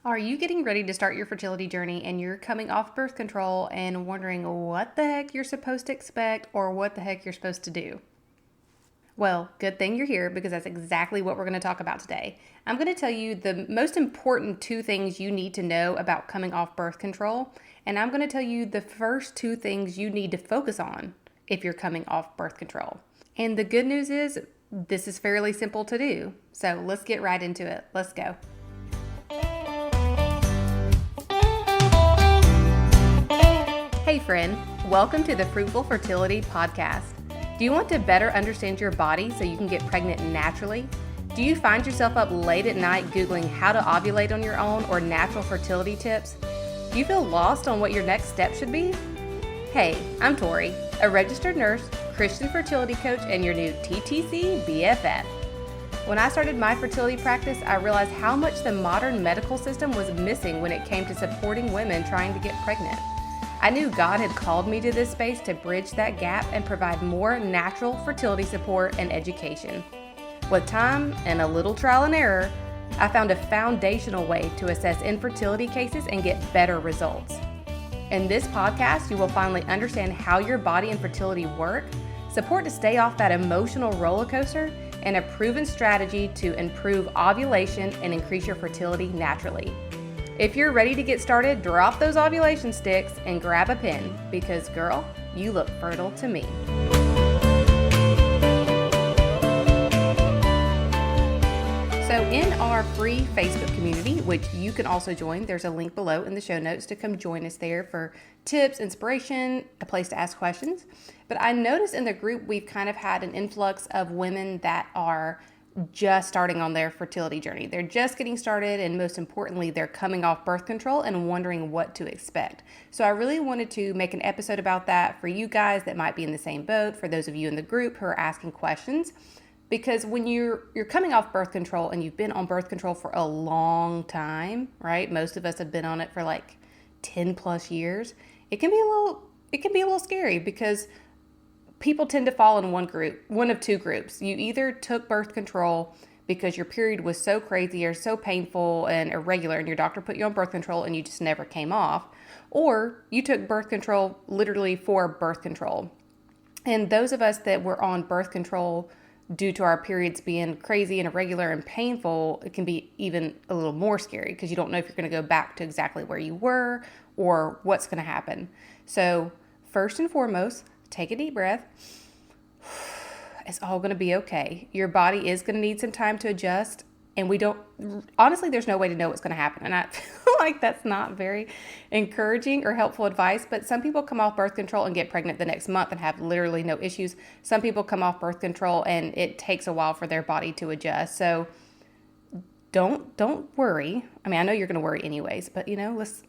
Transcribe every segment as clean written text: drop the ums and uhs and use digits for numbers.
Are you getting ready to start your fertility journey and you're coming off birth control and wondering what the heck you're supposed to expect or what the heck you're supposed to do? Well, good thing you're here because that's exactly what we're going to talk about today. I'm going to tell you the most important two things you need to know about coming off birth control, and I'm going to tell you the first two things you need to focus on if you're coming off birth control. And the good news is this is fairly simple to do. So let's get right into it. Let's go. Hey friend, welcome to the Fruitful Fertility Podcast. Do you want to better understand your body so you can get pregnant naturally? Do you find yourself up late at night Googling how to ovulate on your own or natural fertility tips? Do you feel lost on what your next step should be? Hey, I'm Tori, a registered nurse, Christian fertility coach, and your new TTC BFF. When I started my fertility practice, I realized how much the modern medical system was missing when it came to supporting women trying to get pregnant. I knew God had called me to this space to bridge that gap and provide more natural fertility support and education. With time and a little trial and error, I found a foundational way to assess infertility cases and get better results. In this podcast, you will finally understand how your body and fertility work, support to stay off that emotional roller coaster, and a proven strategy to improve ovulation and increase your fertility naturally. If you're ready to get started, drop those ovulation sticks and grab a pen because, girl, you look fertile to me. So in our free Facebook community, which you can also join, there's a link below in the show notes to come join us there for tips, inspiration, a place to ask questions. But I noticed in the group, we've kind of had an influx of women that are just starting on their fertility journey. They're just getting started, and most importantly, they're coming off birth control and wondering what to expect. So I really wanted to make an episode about that for you guys that might be in the same boat, for those of you in the group who are asking questions. Because when you're coming off birth control and you've been on birth control for a long time, right? Most of us have been on it for like 10 plus years. It can be a little scary because people tend to fall in one of two groups. You either took birth control because your period was so crazy or so painful and irregular and your doctor put you on birth control and you just never came off, or you took birth control literally for birth control. And those of us that were on birth control due to our periods being crazy and irregular and painful, it can be even a little more scary because you don't know if you're going to go back to exactly where you were or what's going to happen. So first and foremost, take a deep breath. It's all going to be okay. Your body is going to need some time to adjust. And honestly, there's no way to know what's going to happen. And I feel like that's not very encouraging or helpful advice. But some people come off birth control and get pregnant the next month and have literally no issues. Some people come off birth control and it takes a while for their body to adjust. So don't worry. I mean, I know you're going to worry anyways, but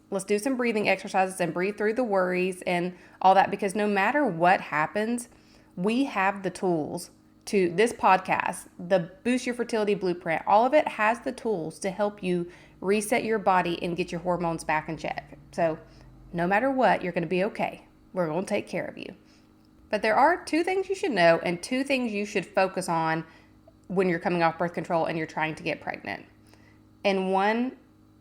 let's do some breathing exercises and breathe through the worries and all that, because no matter what happens, we have the tools to this podcast, the Boost Your Fertility Blueprint. All of it has the tools to help you reset your body and get your hormones back in check. So no matter what, you're going to be okay. We're going to take care of you. But there are two things you should know and two things you should focus on when you're coming off birth control and you're trying to get pregnant. And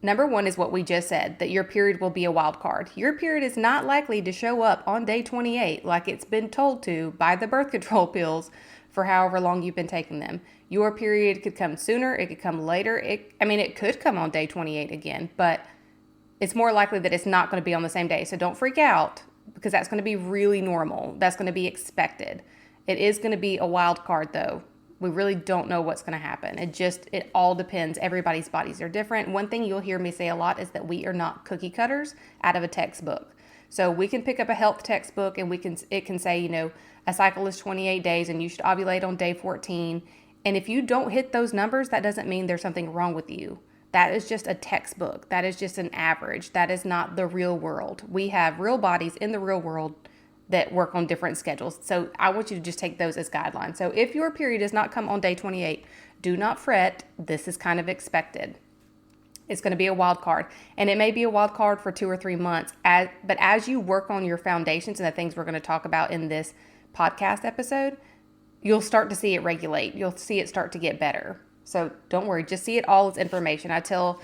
number one is what we just said, that your period will be a wild card. Your period is not likely to show up on day 28 like it's been told to by the birth control pills for however long you've been taking them. Your period could come sooner, it could come later. It could come on day 28 again, but it's more likely that it's not going to be on the same day. So don't freak out because that's going to be really normal. That's going to be expected. It is going to be a wild card though. We really don't know what's going to happen. It all depends. Everybody's bodies are different. One thing you'll hear me say a lot is that we are not cookie cutters out of a textbook. So we can pick up a health textbook and it can say, a cycle is 28 days and you should ovulate on day 14. And if you don't hit those numbers, that doesn't mean there's something wrong with you. That is just a textbook. That is just an average. That is not the real world. We have real bodies in the real world that work on different schedules. So I want you to just take those as guidelines. So if your period does not come on day 28, do not fret. This is kind of expected. It's going to be a wild card, and it may be a wild card for 2 or 3 months. But as you work on your foundations and the things we're going to talk about in this podcast episode, you'll start to see it regulate. You'll see it start to get better. So don't worry, just see it all as information. I tell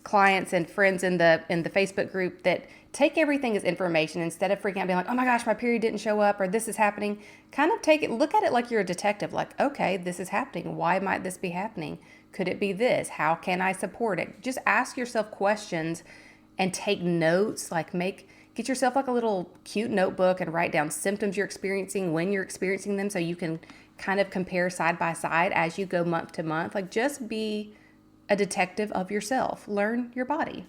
clients and friends in the Facebook group that take everything as information instead of freaking out, being like, oh my gosh, my period didn't show up or this is happening. Kind of look at it like you're a detective. Like, okay, this is happening. Why might this be happening? Could it be this? How can I support it? Just ask yourself questions and take notes. Like get yourself like a little cute notebook and write down symptoms you're experiencing, when you're experiencing them, so you can kind of compare side by side as you go month to month. Like, just be a detective of yourself. Learn your body.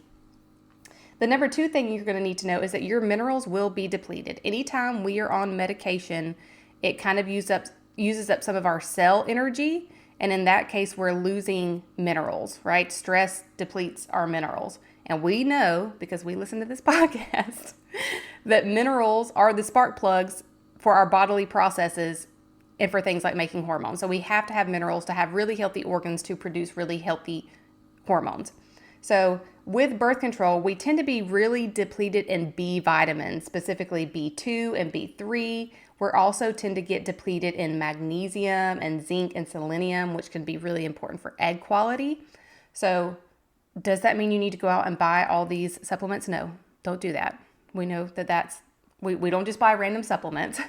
The number 2 thing you're going to need to know is that your minerals will be depleted. Anytime we are on medication, it kind of uses up some of our cell energy. And in that case, we're losing minerals, right? Stress depletes our minerals. And we know, because we listen to this podcast, that minerals are the spark plugs for our bodily processes and for things like making hormones. So we have to have minerals to have really healthy organs to produce really healthy hormones. So with birth control, we tend to be really depleted in B vitamins, specifically B2 and B3. We're also tend to get depleted in magnesium and zinc and selenium, which can be really important for egg quality. So does that mean you need to go out and buy all these supplements? No, don't do that. We know that we don't just buy random supplements,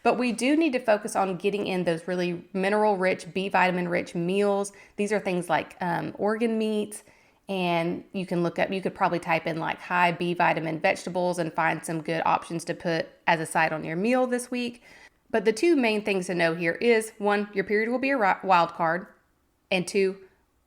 but we do need to focus on getting in those really mineral rich, B vitamin rich meals. These are things like organ meats. And you could probably type in like high B vitamin vegetables and find some good options to put as a side on your meal this week. But the 2 main things to know here is 1, your period will be a wild card, and 2,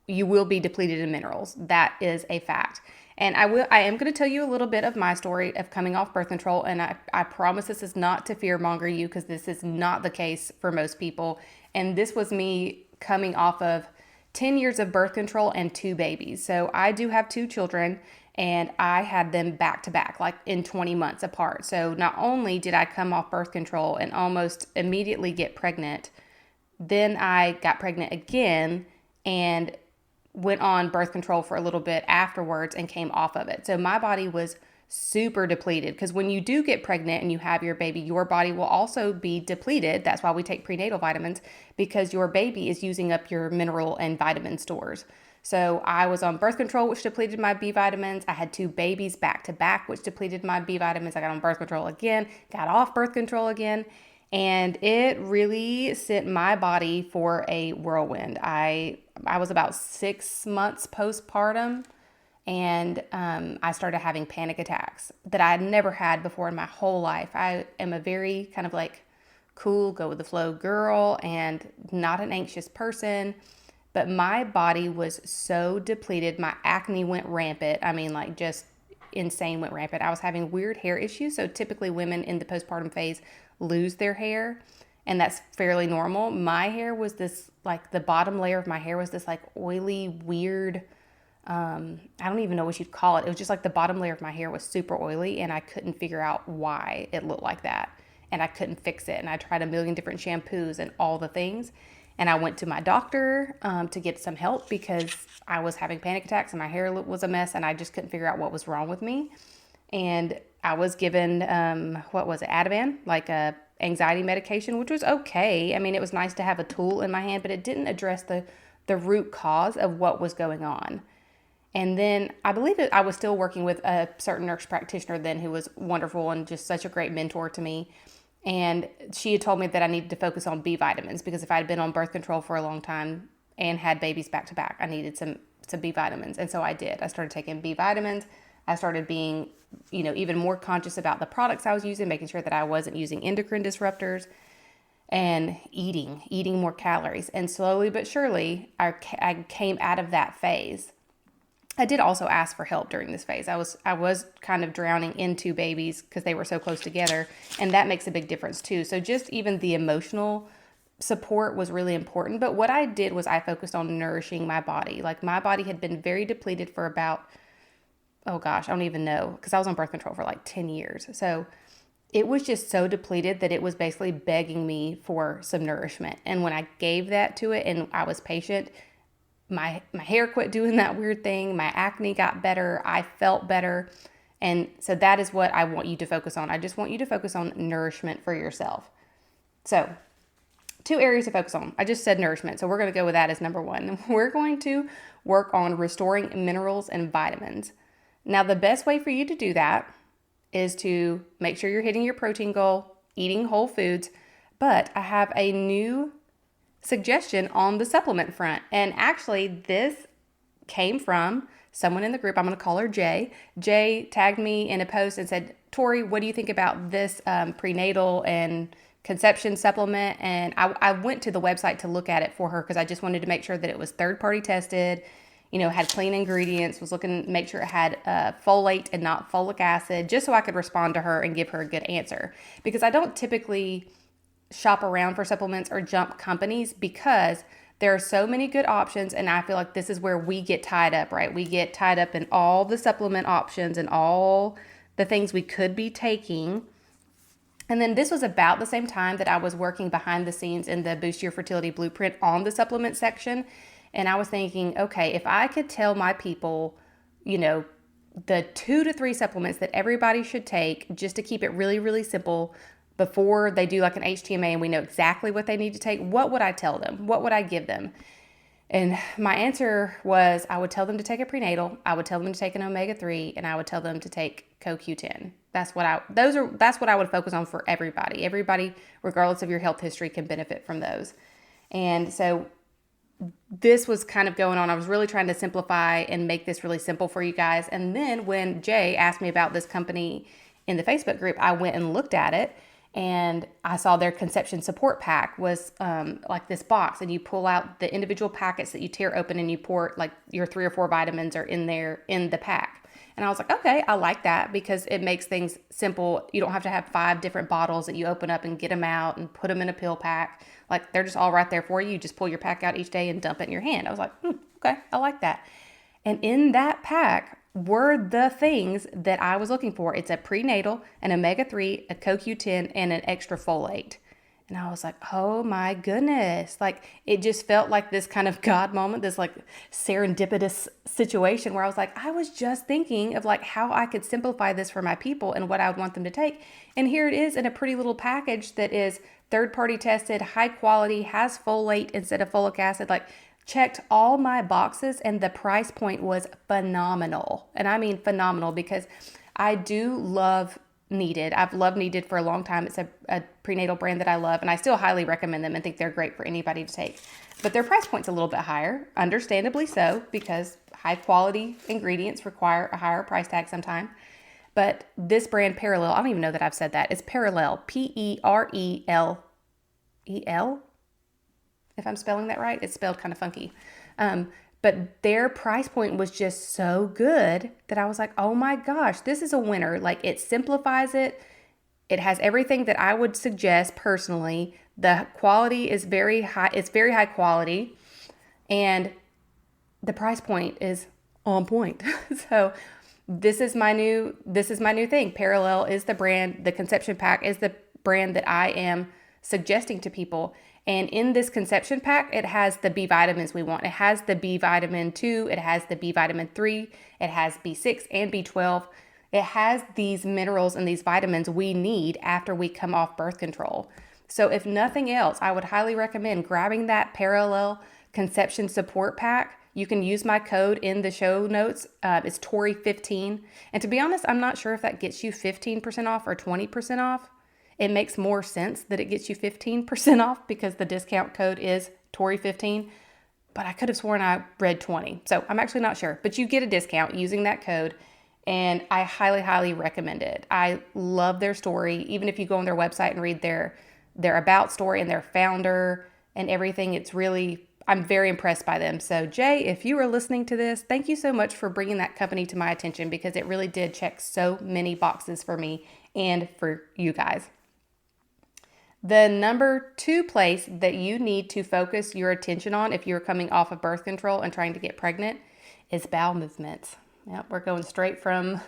you will be depleted in minerals. That is a fact. And I am going to tell you a little bit of my story of coming off birth control. And I promise this is not to fearmonger you, because this is not the case for most people. And this was me coming off of 10 years of birth control and 2 babies. So I do have 2 children, and I had them back to back, like in 20 months apart. So not only did I come off birth control and almost immediately get pregnant, then I got pregnant again and went on birth control for a little bit afterwards and came off of it. So my body was super depleted, because when you do get pregnant and you have your baby, your body will also be depleted. That's why we take prenatal vitamins, because your baby is using up your mineral and vitamin stores. So I was on birth control, which depleted my B vitamins. I had 2 babies back to back, which depleted my B vitamins. I got on birth control again, got off birth control again, and it really sent my body for a whirlwind. I was about 6 months postpartum, and I started having panic attacks that I had never had before in my whole life. I am a very kind of like cool, go with the flow girl and not an anxious person, but my body was so depleted. My acne went rampant. I mean, like, just insane went rampant. I was having weird hair issues. So typically women in the postpartum phase lose their hair, and that's fairly normal. My hair was this, like, the bottom layer of my hair was this like oily, weird, I don't even know what you'd call it. It was just like the bottom layer of my hair was super oily, and I couldn't figure out why it looked like that. And I couldn't fix it. And I tried a million different shampoos and all the things. And I went to my doctor to get some help, because I was having panic attacks and my hair was a mess, and I just couldn't figure out what was wrong with me. And I was given, Ativan, like a anxiety medication, which was okay. I mean, it was nice to have a tool in my hand, but it didn't address the root cause of what was going on. And then I believe that I was still working with a certain nurse practitioner then, who was wonderful and just such a great mentor to me. And she had told me that I needed to focus on B vitamins, because if I had been on birth control for a long time and had babies back to back, I needed some B vitamins. And so I did. I started taking B vitamins. I started being, even more conscious about the products I was using, making sure that I wasn't using endocrine disruptors, and eating more calories. And slowly but surely, I came out of that phase. I did also ask for help during this phase. I was kind of drowning in 2 babies because they were so close together, and that makes a big difference too. So just even the emotional support was really important. But what I did was I focused on nourishing my body. Like, my body had been very depleted for about, oh gosh, I don't even know, because I was on birth control for like 10 years. So it was just so depleted that it was basically begging me for some nourishment. And when I gave that to it and I was patient, my hair quit doing that weird thing. My acne got better. I felt better. And so that is what I want you to focus on. I just want you to focus on nourishment for yourself. So two areas to focus on. I just said nourishment, so we're going to go with that as number one. We're going to work on restoring minerals and vitamins. Now, the best way for you to do that is to make sure you're hitting your protein goal, eating whole foods, but I have a new suggestion on the supplement front. And actually, this came from someone in the group. I'm going to call her Jay. Jay tagged me in a post and said, Tori, what do you think about this prenatal and conception supplement? And I went to the website to look at it for her because I just wanted to make sure that it was third-party tested, had clean ingredients, was looking to make sure it had folate and not folic acid, just so I could respond to her and give her a good answer. Because I don't typically shop around for supplements or jump companies because there are so many good options, and I feel like this is where we get tied up, right? We get tied up in all the supplement options and all the things we could be taking. And then this was about the same time that I was working behind the scenes in the Boost Your Fertility Blueprint on the supplement section. And I was thinking, okay, if I could tell my people, the 2 to 3 supplements that everybody should take just to keep it really, really simple before they do like an HTMA and we know exactly what they need to take, what would I tell them? What would I give them? And my answer was I would tell them to take a prenatal, I would tell them to take an omega-3, and I would tell them to take CoQ10. That's what I would focus on for everybody. Everybody, regardless of your health history, can benefit from those. And so this was kind of going on. I was really trying to simplify and make this really simple for you guys. And then when Jay asked me about this company in the Facebook group, I went and looked at it. And I saw their conception support pack was like this box, and you pull out the individual packets that you tear open and you pour like your 3 or 4 vitamins are in there in the pack. And I was like, okay, I like that because it makes things simple. You don't have to have 5 different bottles that you open up and get them out and put them in a pill pack. Like they're just all right there for you. You just pull your pack out each day and dump it in your hand. I was like, okay, I like that. And in that pack were the things that I was looking for. It's a prenatal, an omega-3, a CoQ10, and an extra folate. And I was like, oh my goodness. Like it just felt like this kind of God moment, this like serendipitous situation where I was like, I was just thinking of like how I could simplify this for my people and what I would want them to take. And here it is in a pretty little package that is third-party tested, high quality, has folate instead of folic acid, like checked all my boxes, and the price point was phenomenal. And I mean phenomenal because I do love Needed. I've loved Needed for a long time. It's a prenatal brand that I love, and I still highly recommend them and think they're great for anybody to take. But their price point's a little bit higher, understandably so, because high quality ingredients require a higher price tag sometime. But this brand Parallel, I don't even know that I've said that. It's Parallel, Perelel. If I'm spelling that right, it's spelled kind of funky. But their price point was just so good that I was like, oh my gosh, this is a winner. Like it simplifies it. It has everything that I would suggest personally. The quality is very high. It's very high quality. And the price point is on point. So this is my new thing. Parallel is the brand. The Conception Pack is the brand that I am suggesting to people. And in this conception pack, it has the B vitamins we want. It has the B vitamin 2, it has the B vitamin 3, it has B6 and B12. It has these minerals and these vitamins we need after we come off birth control. So if nothing else, I would highly recommend grabbing that Parallel Conception Support Pack. You can use my code in the show notes. It's Tori15. And to be honest, I'm not sure if that gets you 15% off or 20% off. It makes more sense that it gets you 15% off because the discount code is Tori15, but I could have sworn I read 20. So I'm actually not sure, but you get a discount using that code, and I highly, highly recommend it. I love their story. Even if you go on their website and read their about story and their founder and everything, I'm very impressed by them. So Jay, if you are listening to this, thank you so much for bringing that company to my attention because it really did check so many boxes for me and for you guys. The number 2 place that you need to focus your attention on if you're coming off of birth control and trying to get pregnant is bowel movements. Yep, we're going straight from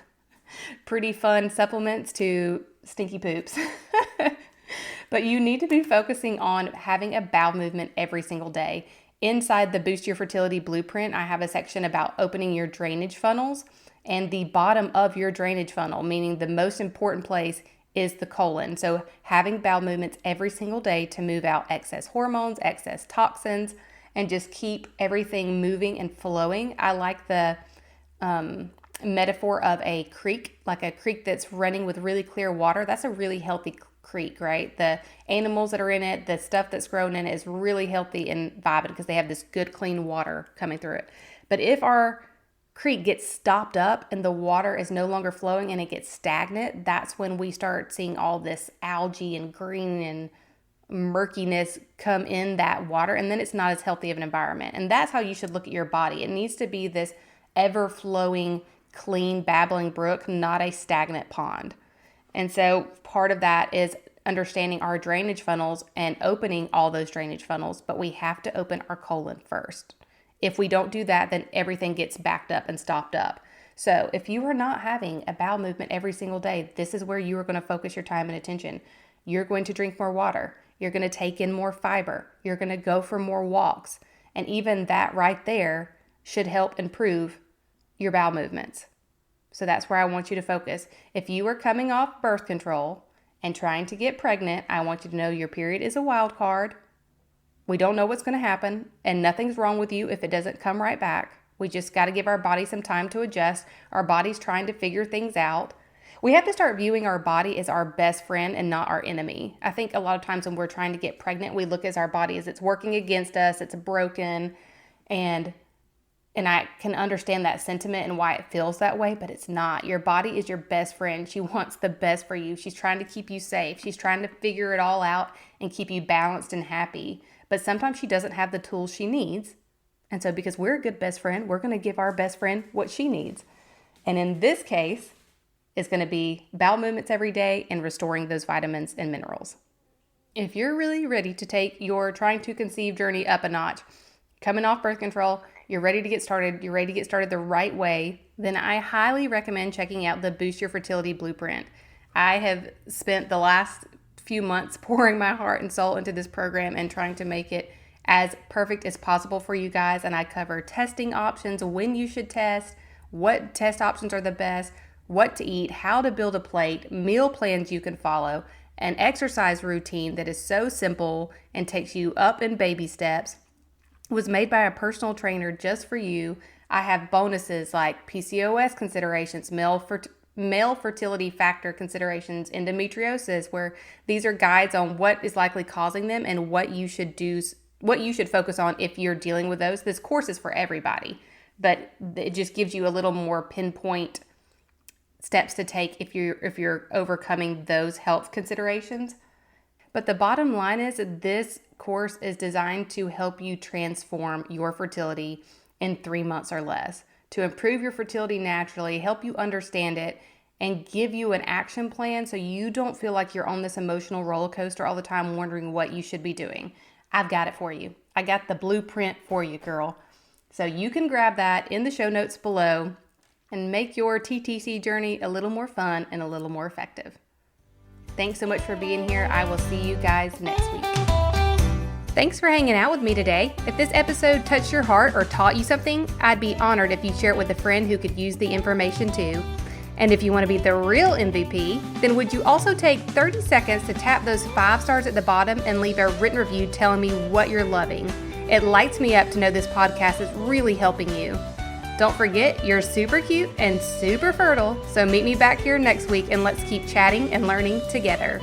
pretty fun supplements to stinky poops. But you need to be focusing on having a bowel movement every single day. Inside the Boost Your Fertility Blueprint, I have a section about opening your drainage funnels, and the bottom of your drainage funnel, meaning the most important place, is the colon. So having bowel movements every single day to move out excess hormones, excess toxins, and just keep everything moving and flowing. I like the metaphor of a creek, like a creek that's running with really clear water. That's a really healthy creek, right? The animals that are in it, the stuff that's grown in it is really healthy and vibrant because they have this good clean water coming through it. But if our creek gets stopped up and the water is no longer flowing and it gets stagnant, that's when we start seeing all this algae and green and murkiness come in that water, and then it's not as healthy of an environment. And that's how you should look at your body. It needs to be this ever-flowing, clean, babbling brook, not a stagnant pond. And so part of that is understanding our drainage funnels and opening all those drainage funnels, but we have to open our colon first. If we don't do that, then everything gets backed up and stopped up. So if you are not having a bowel movement every single day, this is where you are going to focus your time and attention. You're going to drink more water. You're going to take in more fiber. You're going to go for more walks. And even that right there should help improve your bowel movements. So that's where I want you to focus. If you are coming off birth control and trying to get pregnant, I want you to know your period is a wild card. We don't know what's going to happen, and nothing's wrong with you if it doesn't come right back. We just got to give our body some time to adjust. Our body's trying to figure things out. We have to start viewing our body as our best friend and not our enemy. I think a lot of times when we're trying to get pregnant, we look at our body as it's working against us, it's broken, and I can understand that sentiment and why it feels that way, but it's not. Your body is your best friend. She wants the best for you. She's trying to keep you safe. She's trying to figure it all out and keep you balanced and happy. But sometimes she doesn't have the tools she needs. And so because we're a good best friend, we're going to give our best friend what she needs. And in this case, it's going to be bowel movements every day and restoring those vitamins and minerals. If you're really ready to take your trying to conceive journey up a notch, coming off birth control, you're ready to get started, you're ready to get started the right way, then I highly recommend checking out the Boost Your Fertility Blueprint. I have spent the last few months pouring my heart and soul into this program and trying to make it as perfect as possible for you guys. And I cover testing options, when you should test, what test options are the best, what to eat, how to build a plate, meal plans you can follow, an exercise routine that is so simple and takes you up in baby steps. It was made by a personal trainer just for you. I have bonuses like PCOS considerations, male fertility factor considerations, endometriosis, where these are guides on what is likely causing them and what you should do, what you should focus on if you're dealing with those. This course is for everybody, but it just gives you a little more pinpoint steps to take if you're overcoming those health considerations. But the bottom line is that this course is designed to help you transform your fertility in 3 months or less, to improve your fertility naturally, help you understand it, and give you an action plan so you don't feel like you're on this emotional roller coaster all the time wondering what you should be doing. I've got it for you. I got the blueprint for you, girl. So you can grab that in the show notes below and make your TTC journey a little more fun and a little more effective. Thanks so much for being here. I will see you guys next week. Thanks for hanging out with me today. If this episode touched your heart or taught you something, I'd be honored if you share it with a friend who could use the information too. And if you want to be the real MVP, then would you also take 30 seconds to tap those 5 stars at the bottom and leave a written review telling me what you're loving? It lights me up to know this podcast is really helping you. Don't forget, you're super cute and super fertile, so meet me back here next week and let's keep chatting and learning together.